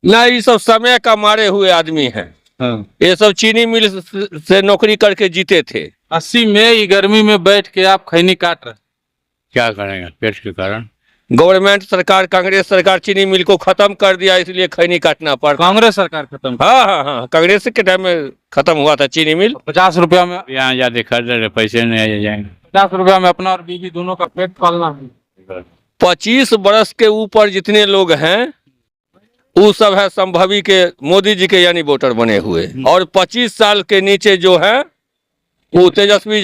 ना, ये सब समय का मारे हुए आदमी हैं। हाँ। ये सब चीनी मिल से नौकरी करके जीते थे। 80 में ये गर्मी में बैठ के आप खैनी काट रहे हैं। क्या करेंगे पेट के कारण। गवर्नमेंट सरकार, कांग्रेस सरकार चीनी मिल को खत्म कर दिया, इसलिए खैनी काटना पड़ता। कांग्रेस सरकार खत्म। हाँ हाँ हाँ, कांग्रेस के टाइम में खत्म हुआ था चीनी मिल। 50 रुपया में, यहाँ जाते खरीद रहे, पैसे नहीं आ जाएंगे। 50 रुपया में अपना और बीवी दोनों का पेट पालना है। 25 बरस के ऊपर जितने लोग हैं वो सब है संभवी के, मोदी जी के यानी वोटर बने हुए। और 25 साल के नीचे जो है वो तेजस्वी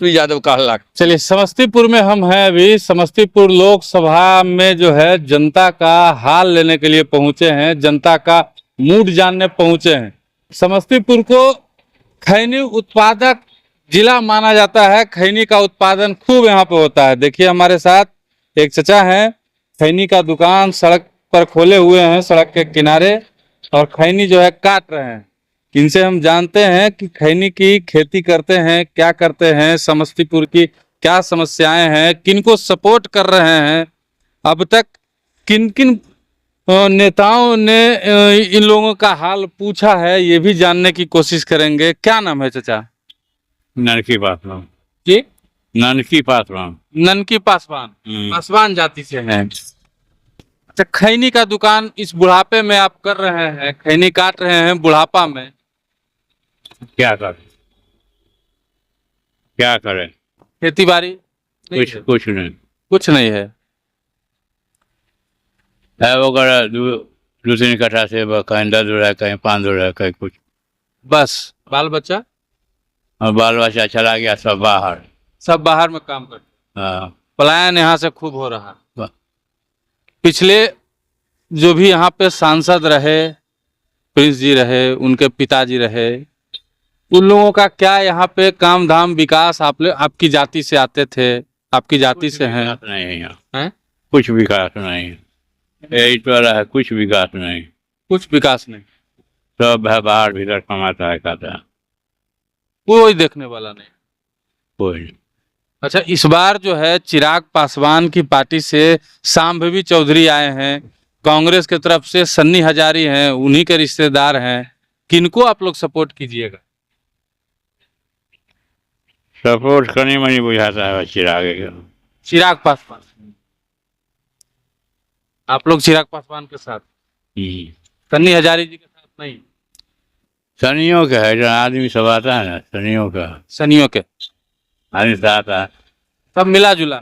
यादव कहला। चलिए, समस्तीपुर में हम हैं अभी। समस्तीपुर लोकसभा में जो है जनता का हाल लेने के लिए पहुंचे हैं, जनता का मूड जानने पहुंचे हैं। समस्तीपुर को खैनी उत्पादक जिला माना जाता है। खैनी का उत्पादन खूब यहाँ पे होता है। देखिए, हमारे साथ एक चचा हैं, खैनी का दुकान सड़क पर खोले हुए हैं, सड़क के किनारे, और खैनी जो है काट रहे हैं। इनसे हम जानते हैं कि खैनी की खेती करते हैं, क्या करते हैं, समस्तीपुर की क्या समस्याएं हैं, किनको सपोर्ट कर रहे हैं, अब तक किन किन नेताओं ने इन लोगों का हाल पूछा है, ये भी जानने की कोशिश करेंगे। क्या नाम है चचा? ननकी पासवान। जी, ननकी पासवान। ननकी पासवान। पासवान जाति से हैं। अच्छा, खैनी का दुकान इस बुढ़ापे में आप कर रहे हैं, खैनी काट रहे हैं बुढ़ापा में, क्या करें, क्या करें। खेती बाड़ी कुछ नहीं। कुछ नहीं है। है वो कर दो तीन कट्ठा से कहीं 10 हो रहा है, कहीं 5 हो रहा है, कहीं कुछ। बस बाल बच्चा, और बाल बच्चा चला गया सब बाहर। सब बाहर में काम करते। हाँ। पलायन यहाँ से खूब हो रहा है। वाह। पिछले जो भी यहाँ पे सांसद रहे, प्रिंस जी रहे, उनके पिताजी रहे, उन लोगों का क्या यहाँ पे काम धाम विकास आपकी जाति से आते थे, आपकी जाति से हैं? नहीं है यहाँ। हैं? कुछ विकास नहीं है। यही तो रहा है, कुछ विकास नहीं। कुछ विकास नहीं। सब है बाहर भीतर कमाता है, खाता है। कोई देखने वाला नहीं। कोई नहीं। अच्छा, इस बार जो है चिराग पासवान की पार्टी से शांभवी चौधरी आए हैं, कांग्रेस की तरफ से सन्नी हजारी हैं, उन्हीं के रिश्तेदार हैं। किनको आप लोग सपोर्ट कीजिएगा? सपोर्ट करने में नहीं बुझाता है चिराग। चिराग पासवान। आप लोग चिराग पासवान के साथ, सन्नी हजारी जी के साथ नहीं? सनियों का है, जो आदमी सब आता है ना, सनियों का, सनियों के आदमी सब आता है। सब मिला जुला।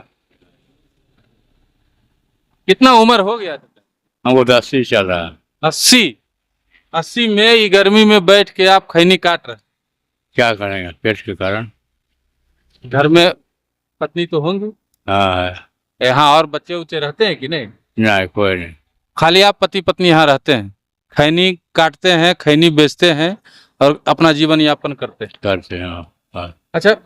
कितना उम्र हो गया? हमको तो 80 चल रहा है। 80 में ये गर्मी में बैठ के आप खैनी काट रहे हैं। क्या करेंगे पेट के कारण। घर में पत्नी तो होंगी? हाँ है। यहाँ और बच्चे उच्चे रहते हैं कि नहीं? नहीं, कोई नहीं। खाली आप पति पत्नी यहाँ रहते हैं, खैनी काटते हैं, खैनी बेचते हैं और अपना जीवन यापन करते हैं। हाँ। अच्छा,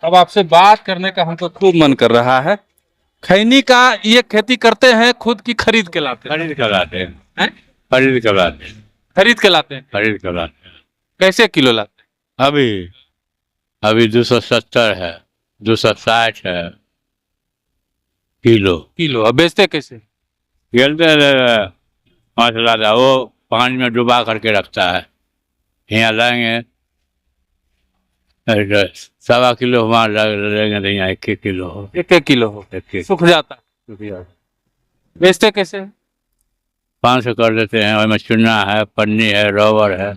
अब आपसे बात करने का हमको खूब मन कर रहा है। खैनी का ये खेती करते हैं खुद की खरीद के लाते हैं? खरीद कर लाते हैं। हैं? खरीद कर लाते हैं। खरीद के लाते हैं। खरीद कर लाते हैं। कैसे किलो लाते हैं? अभी 270 है, 260 है किलो। अब बेचते कैसे? खेलते 5 लाता, वो पानी में डुबा करके रखता है। यहाँ लाएंगे 1.25 किलो, हमारा लेंगे तो यहाँ 1 किलो हो। 1 किलो हो, 1 सूख जाता है। बेचते कैसे? 500 कर देते हैं। उसमें चुना है, पन्नी है, रबर है,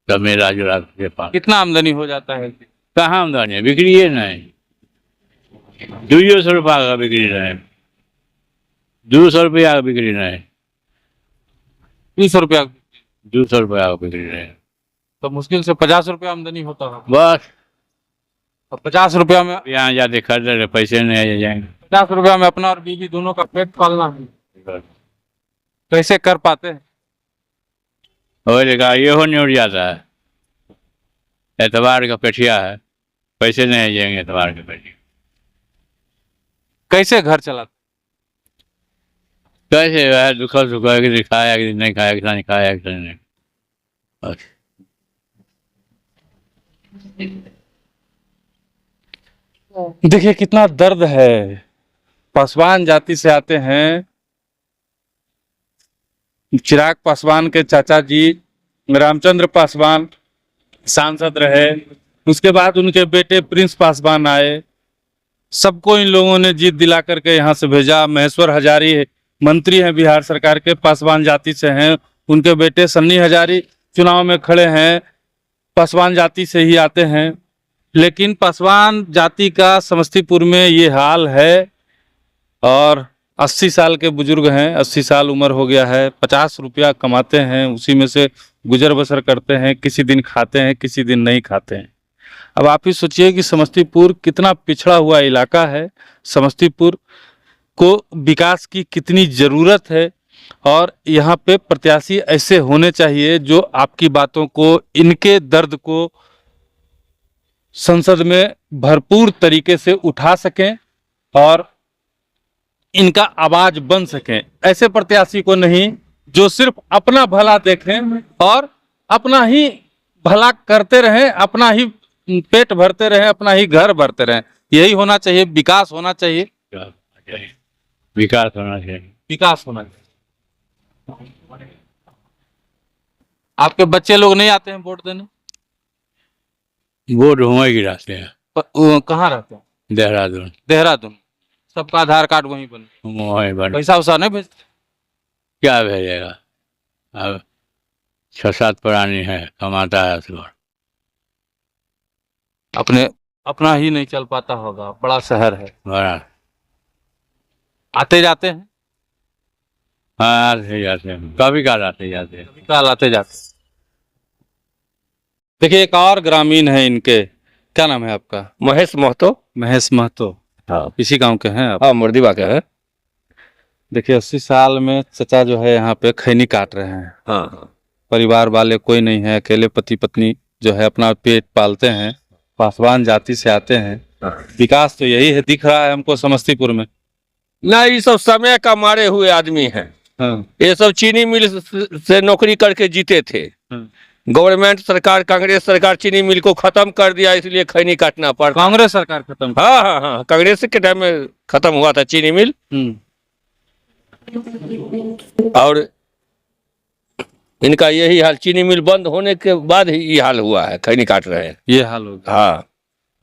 सब मिला जुला के पास। कितना आमदनी हो जाता है? कहाँ आमदनी है, बिक्री है नहीं। 200 रुपया का बिक्री नहीं, 200 रुपया का बिक्री नहीं, 200 रुपया। 200 रुपया का बिक्री नहीं। तो मुश्किल से 50 रुपया आमदनी होता है। बस 50 रुपया में, यहाँ जाते खरीद रहे, पैसे नहीं आ जाएंगे। 50 रुपया में अपना और बीवी दोनों का पेट पालना है। कैसे कर पाते हैं? हो जाएगा, ये हो नहीं उड़ जाता है। एतवार का पेठिया है, पैसे नहीं आ जाएंगे एतवार के पेठिया। कैसे घर चलाते? कैसे है, दुखा सुखा कि खाया कि नहीं खाया, कितना नहीं खाया, कितना नहीं। बस देखिए कितना दर्द है। पासवान जाति से आते हैं, चिराग पासवान के चाचा जी रामचंद्र पासवान सांसद रहे, उसके बाद उनके बेटे प्रिंस पासवान आए। सबको इन लोगों ने जीत दिला करके यहाँ से भेजा। महेश्वर हजारी मंत्री हैं बिहार सरकार के, पासवान जाति से हैं। उनके बेटे सन्नी हजारी चुनाव में खड़े हैं, पासवान जाति से ही आते हैं। लेकिन पासवान जाति का समस्तीपुर में ये हाल है। और 80 साल के बुजुर्ग हैं, 80 साल उम्र हो गया है, 50 रुपया कमाते हैं, उसी में से गुजर बसर करते हैं। किसी दिन खाते हैं, किसी दिन नहीं खाते हैं। अब आप ही सोचिए कि समस्तीपुर कितना पिछड़ा हुआ इलाका है, समस्तीपुर को विकास की कितनी ज़रूरत है। और यहाँ पे प्रत्याशी ऐसे होने चाहिए जो आपकी बातों को, इनके दर्द को संसद में भरपूर तरीके से उठा सकें और इनका आवाज बन सकें। ऐसे प्रत्याशी को नहीं जो सिर्फ अपना भला देखें और अपना ही भला करते रहें, अपना ही पेट भरते रहें, अपना ही घर भरते रहें। यही होना चाहिए, विकास होना चाहिए, विकास होना चाहिए। विकास होना चाहिए। आपके बच्चे लोग नहीं आते हैं वोट देने? वोट हुए गिराते हैं। कहाँ रहते हैं? देहरादून। देहरादून। सबका आधार कार्ड वहीं बने, वहीं बन पैसा वैसा नहीं भेजते? क्या भेजेगा? अब 6-7 प्राणी है, कमाता है असगर। अपना ही नहीं चल पाता होगा, बड़ा शहर है। बड़ा आते जाते हैं? हाँ, आते जाते हैं, कभी काल आते जाते हैं। कभी काल आते जाते। देखिए एक और ग्रामीण है इनके, क्या नाम है आपका? महेश महतो। महेश महतो। हाँ, इसी गांव के हैं आप? हाँ, मुर्दीबा के है। देखिए 80 साल में चचा जो है यहाँ पे खैनी काट रहे हैं। हाँ हाँ, परिवार वाले कोई नहीं है, अकेले पति पत्नी जो है अपना पेट पालते हैं, पासवान जाति से आते हैं। विकास तो यही है, दिख रहा है हमको समस्तीपुर में। ना ये सब समय का मारे हुए आदमी हैं। हाँ। ये सब चीनी मिल से नौकरी करके जीते थे। गवर्नमेंट सरकार, कांग्रेस सरकार चीनी मिल को खत्म कर दिया, इसलिए खैनी काटना पड़ा। कांग्रेस सरकार खत्म? हाँ हाँ हाँ, कांग्रेस के टाइम में खत्म हुआ था चीनी मिल। और इनका यही हाल, चीनी मिल बंद होने के बाद ही ये हाल हुआ है, खैनी काट रहे हैं। ये हाल हो गया। हाँ।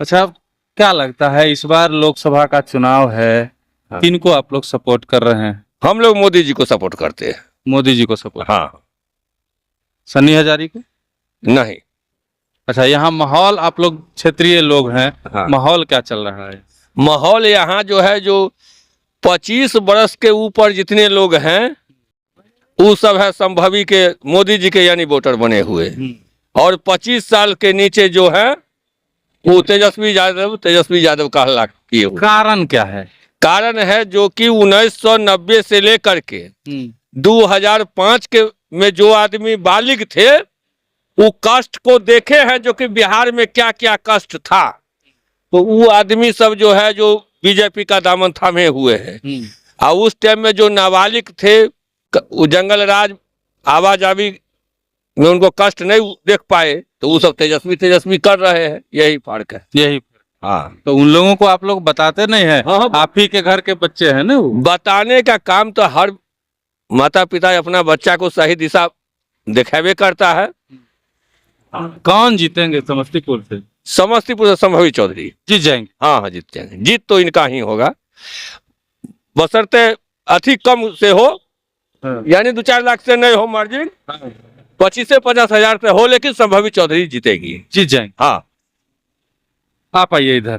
अच्छा, अब क्या लगता है इस बार लोकसभा का चुनाव है, किनको आप लोग सपोर्ट कर रहे हैं? हम लोग मोदी जी को सपोर्ट करते हैं। मोदी जी को सपोर्ट? हाँ। सन्नी हजारी को नहीं। अच्छा, यहाँ माहौल, आप लोग क्षेत्रीय लोग हैं, हाँ। माहौल क्या चल रहा है? माहौल यहाँ जो है, जो 25 बरस के ऊपर जितने लोग हैं वो सब है संभवी के, मोदी जी के यानी वोटर बने हुए। और 25 साल के नीचे जो है वो तेजस्वी यादव का हल्ला किए हुए। कारण क्या है? कारण है जो कि 1990 से लेकर के 2005 के में जो आदमी बालिग थे वो कष्ट को देखे हैं, जो कि बिहार में क्या क्या कष्ट था। तो वो आदमी सब जो है जो बीजेपी का दामन थामे हुए हैं। और उस टाइम में जो नाबालिग थे वो जंगल राज आवाजावी में उनको कष्ट नहीं देख पाए, तो वो सब तेजस्वी कर रहे हैं। यही फर्क है। यही। हाँ। तो उन लोगों को आप लोग बताते नहीं है? हाँ, आप ही के घर के बच्चे हैं ना वो? बताने का काम तो हर माता पिता अपना बच्चा को सही दिशा दिखावे करता है। कौन जीतेंगे समस्तीपुर से? समस्तीपुर से संभवी चौधरी जीत जाएंगे। हाँ हाँ, जीत जाएंगे। जीत तो इनका ही होगा, बशर्ते अति कम से हो। यानी 2-4 लाख से नहीं हो मार्जिन, 25 से 50 हजार से हो, लेकिन संभवी चौधरी जीतेगी। जीत जाएंगे। हाँ। आप आइए इधर।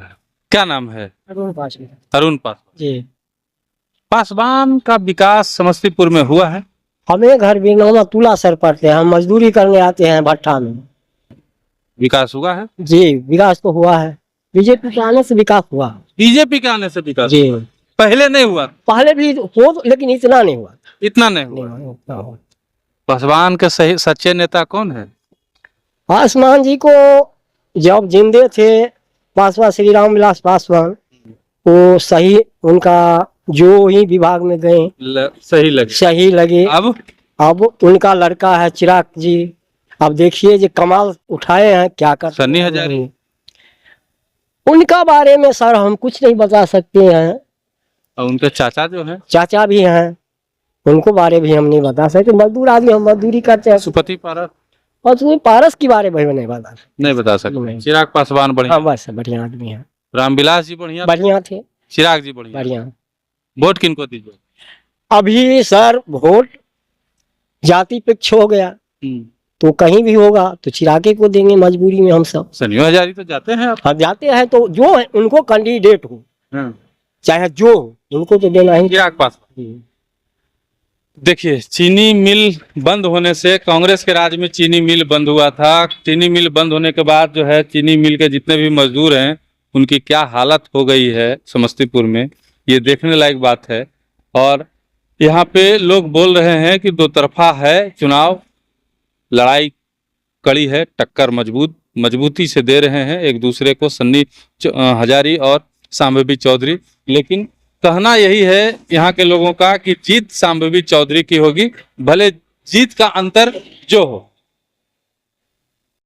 क्या नाम है? अरुण पासवान। अरुण पासवान जी। पासवान का विकास समस्तीपुर में हुआ है? हमें घर बिरनौमा तुला सर पड़ते हैं, हम मजदूरी करने आते हैं भट्टा में। विकास हुआ है? जी, विकास तो हुआ है, बीजेपी के आने से विकास हुआ। बीजेपी के आने से विकास? जी। पहले नहीं हुआ? पहले भी हो, लेकिन इतना नहीं हुआ। इतना नहीं हुआ। पासवान के सही सच्चे नेता कौन है? पासवान जी को जब जिंदे थे पासवान, श्री राम विलास पासवान, वो सही, उनका जो ही विभाग में गए सही लगे। अब उनका लड़का है चिराग जी, अब देखिए जो कमाल उठाए हैं, क्या कर। सन्नी हजारी, उनका बारे में सर हम कुछ नहीं बता सकते हैं। और उनके चाचा जो है? चाचा भी हैं, उनको बारे भी हम नहीं बता सकते, मजदूर आदमी, हम मजदूरी करते हैं। सुपति पारस और तुम्हें पारस के बारे में नहीं बता सकते। नहीं बता सकते। नहीं। चिराग पासवान बढ़िया, हाँ बस बढ़िया आदमी है, रामविलास जी बढ़िया, बढ़िया थे, चिराग जी बढ़िया। बढ़िया। वोट किनको दीजिए? अभी सर वोट जाति पिक्ष हो गया, तो कहीं भी होगा तो चिरागे को देंगे, मजबूरी में हम सब। सनियो हजारी तो जाते हैं आप? हम जाते हैं तो जो है उनको कैंडिडेट हो, चाहे जो हो, उनको तो देना ही। चिराग पासवान। देखिए, चीनी मिल बंद होने से, कांग्रेस के राज में चीनी मिल बंद हुआ था। चीनी मिल बंद होने के बाद जो है चीनी मिल के जितने भी मजदूर हैं उनकी क्या हालत हो गई है समस्तीपुर में, ये देखने लायक बात है। और यहाँ पे लोग बोल रहे हैं कि दो तरफा है चुनाव, लड़ाई कड़ी है, टक्कर मजबूती से दे रहे हैं एक दूसरे को सन्नी हजारी और सांबवी चौधरी। लेकिन कहना यही है यहाँ के लोगों का कि जीत सांबवी चौधरी की होगी, भले जीत का अंतर जो हो।